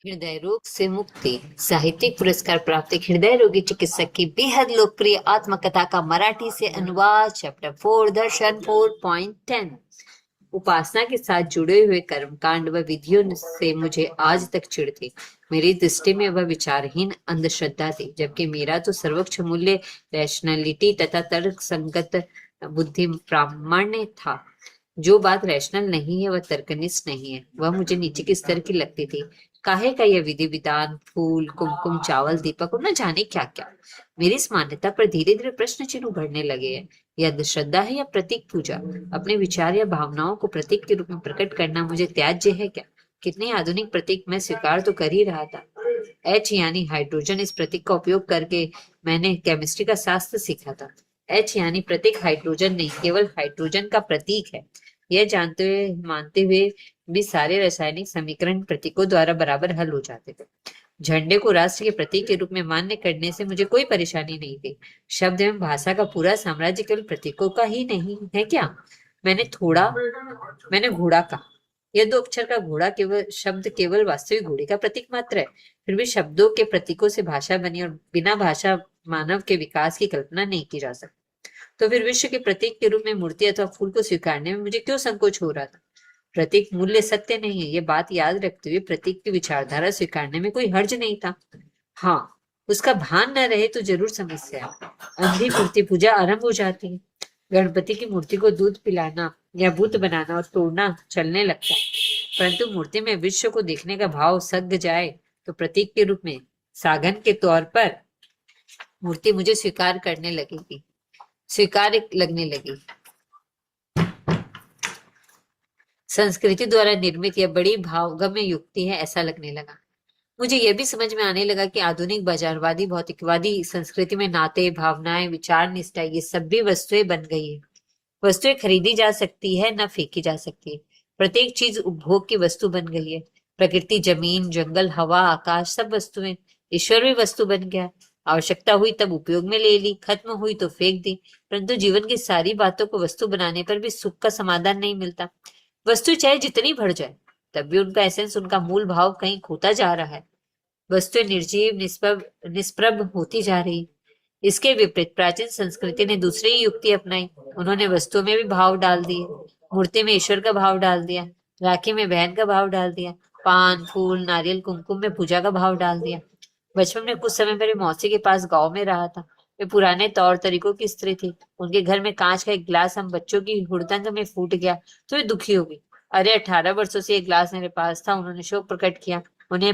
हृदय रोग से मुक्ति साहित्यिक पुरस्कार प्राप्त हृदय रोगी चिकित्सक की बेहद लोकप्रिय आत्मकथा का मराठी से अनुवाद। चैप्टर 4 दर्शन 4.10। उपासना के साथ जुड़े हुए कर्मकांड व विधियों से मुझे आज तक चिढ़ थी। मेरी दृष्टि में वह विचारहीन अंधश्रद्धा थी, जबकि मेरा तो सर्वोच्च मूल्य रैशनैलिटी तथा तर्क संगत बुद्धि प्रामाण्य था। जो बात रैशनल नहीं है वह तर्कनिष्ठ नहीं है, वह मुझे नीचे के स्तर की लगती थी। काहे का यह विधि विधान, फूल कुमकुम चावल दीपक और न जाने क्या क्या। मेरी इस मान्यता पर धीरे धीरे प्रश्न चिन्ह उभरने लगे हैं। यह अंधश्रद्धा है या प्रतीक पूजा? अपने विचार या भावनाओं को प्रतीक के रूप में प्रकट करना मुझे त्याज्य है क्या? कितने आधुनिक प्रतीक मैं स्वीकार तो कर ही रहा था। एच यानी हाइड्रोजन, इस प्रतीक का उपयोग करके मैंने केमिस्ट्री का शास्त्र सीखा था। एच यानी प्रतीक हाइड्रोजन नहीं, केवल हाइड्रोजन का प्रतीक है। यह जानते हुए मानते हुए भी सारे रासायनिक समीकरण प्रतीकों द्वारा बराबर हल हो जाते थे। झंडे को राष्ट्र के प्रतीक के रूप में मान्य करने से मुझे कोई परेशानी नहीं थी। शब्द एवं भाषा का पूरा साम्राज्य केवल प्रतीकों का ही नहीं है क्या? मैंने घोड़ा कहा। यह दो अक्षर का घोड़ा केवल शब्द केवल वास्तविक घोड़े का प्रतीक मात्र है। फिर भी शब्दों के प्रतीकों से भाषा बनी और बिना भाषा मानव के विकास की कल्पना नहीं की जा सकती। तो फिर विश्व के प्रतीक के रूप में मूर्ति अथवा फूल को स्वीकारने में मुझे क्यों संकोच हो रहा था? प्रतीक मूल्य सत्य नहीं है, ये बात याद रखते हुए प्रतीक की विचारधारा स्वीकारने में कोई हर्ज नहीं था। हाँ, उसका भान न रहे तो जरूर समस्या है। अंधी मूर्ति पूजा आरंभ हो जाती है। गणपति की मूर्ति को दूध पिलाना या बुत बनाना और तोड़ना चलने लगता है, परंतु मूर्ति में विश्व को देखने का भाव सग जाए तो प्रतीक के रूप में साधन के तौर पर मूर्ति मुझे स्वीकार लगने लगी। संस्कृति द्वारा निर्मित यह बड़ी भावगम्य युक्ति है, ऐसा लगने लगा। मुझे यह भी समझ में आने लगा कि आधुनिक बाजारवादी भौतिकवादी संस्कृति में नाते, भावनाएं, विचार निष्ठा ये सब भी वस्तुएं बन गई है। वस्तुएं खरीदी जा सकती है, न फेंकी जा सकती है। प्रत्येक चीज उपभोग की वस्तु बन गई है। प्रकृति, जमीन, जंगल, हवा, आकाश, सब वस्तुएं। ईश्वर भी वस्तु बन गया। आवश्यकता हुई तब उपयोग में ले ली, खत्म हुई तो फेंक दी। परंतु जीवन की सारी बातों को वस्तु बनाने पर भी सुख का समाधान नहीं मिलता। वस्तु चाहे जितनी बढ़ जाए तब भी उनका एसेंस, उनका मूल भाव कहीं खोता जा रहा है। वस्तुएं निर्जीव, निष्प्रभ होती जा रही। इसके विपरीत प्राचीन संस्कृति ने दूसरी युक्ति अपनाई। उन्होंने वस्तुओं में भी भाव डाल दिए। मूर्ति में ईश्वर का भाव डाल दिया, राखी में बहन का भाव डाल दिया, पान, फूल, नारियल, कुमकुम में पूजा का भाव डाल दिया। बचपन में कुछ समय मेरे मौसी के पास गांव में रहा था। वे पुराने तौर तरीकों की स्त्री थी। उनके घर में कांच का एक गिलास हम बच्चों की हुड़दंग में फूट गया तो वे दुखी हो गई। अरे 18 वर्षों से एक गिलास मेरे पास था। उन्होंने शोक प्रकट किया। उन्हें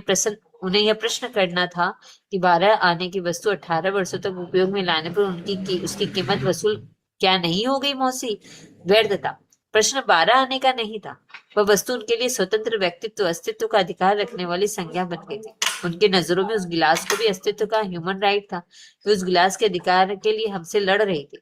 यह प्रश्न करना था कि 12 आने की वस्तु 18 वर्षों तक उपयोग में लाने पर उसकी कीमत वसूल क्या नहीं हो गई मौसी? व्यर्थ था। प्रश्न 12 आने का नहीं था। वह वस्तु उनके लिए स्वतंत्र व्यक्तित्व, अस्तित्व का अधिकार रखने वाली संज्ञा बन गई थी। उनके नजरों में उस गिलास को भी अस्तित्व का ह्यूमन राइट था। वे उस गिलास के अधिकार के लिए हमसे लड़ रही थी।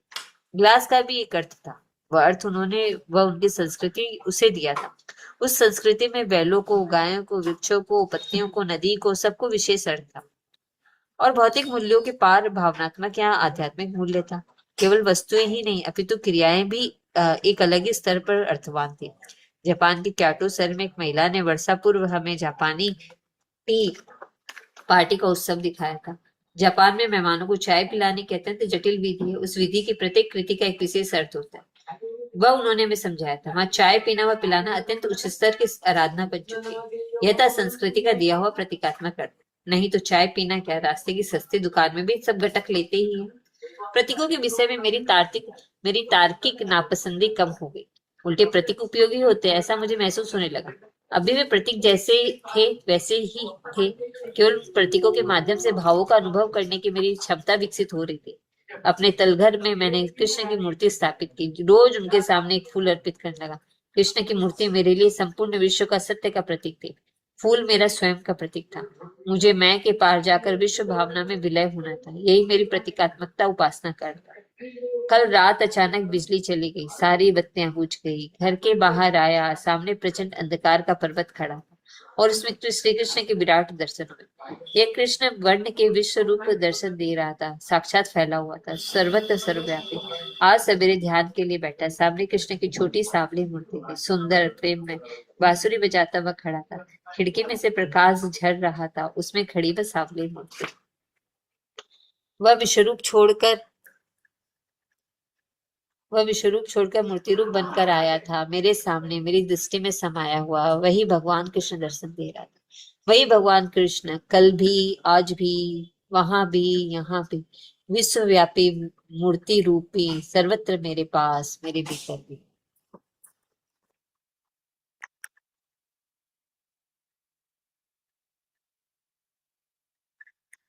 गिलास का भी एक अर्थ था। वह उनकी संस्कृति उसे दिया था। उस संस्कृति में बैलों को, गायों को, वृक्षों को, पत्तियों को, नदी को, सबको विशेष अर्थ था। और भौतिक मूल्यों के पार भावनात्मक या आध्यात्मिक मूल्य था। केवल वस्तुएं ही नहीं अपितु क्रियाएं भी एक अलग ही स्तर पर अर्थवान थी। जापान की क्योटो शहर में एक महिला ने वर्षा पूर्व हमें जापानी टी पार्टी का उत्सव दिखाया था। जापान में मेहमानों को चाय पिलाने की अत्यंत जटिल विधि है। उस विधि की प्रत्येक कृति का एक विशेष अर्थ होता है। वह उन्होंने हमें समझाया था। वहां चाय पीना व पिलाना अत्यंत उच्च स्तर की आराधना बन चुकी। यह था संस्कृति का दिया हुआ प्रतीकात्मक अर्थ। नहीं तो चाय पीना क्या, रास्ते की सस्ती दुकान में भी सब घटक लेते ही है। प्रतीकों के विषय में मेरी तार्किक नापसंदी कम हो गई। उल्टे प्रतीक उपयोगी होते हैं, ऐसा मुझे महसूस होने लगा। अभी वे प्रतीक जैसे थे वैसे ही थे। केवल प्रतीकों के माध्यम से भावों का अनुभव करने की मेरी क्षमता विकसित हो रही थी। अपने तलघर में मैंने कृष्ण की मूर्ति स्थापित की। रोज उनके सामने एक फूल अर्पित करने लगा। कृष्ण की मूर्ति मेरे लिए संपूर्ण विश्व का सत्य का प्रतीक थी। फूल मेरा स्वयं का प्रतीक था। मुझे मैं के पार जाकर विश्व भावना में विलय होना था। यही मेरी प्रतीकात्मकता उपासना कर था। कल रात अचानक बिजली चली गई, सारी बत्तियां बुझ गई। घर के बाहर आया, सामने प्रचंड अंधकार का पर्वत खड़ा था और उसमें तो श्री कृष्ण के विराट दर्शन हुए। यह कृष्ण वर्ण के विश्व रूप दर्शन दे रहा था, साक्षात फैला हुआ था, सर्वत्र सर्वव्यापी। आज सवेरे ध्यान के लिए बैठा, सामने कृष्ण की छोटी सांवली मूर्ति थी, सुंदर प्रेम में बांसुरी बजाता हुआ खड़ा था। खिड़की में से प्रकाश झर रहा था, उसमें खड़ी वह सांवली मूर्ति। वह विश्वरूप छोड़कर वह विश्वरूप छोड़कर मूर्ति रूप बनकर आया था, मेरे सामने मेरी दृष्टि में समाया हुआ वही भगवान कृष्ण दर्शन दे रहा था। वही भगवान कृष्ण कल भी, आज भी, वहां भी, यहाँ भी, विश्वव्यापी, मूर्ति रूपी, सर्वत्र मेरे पास, मेरे भीतर भी।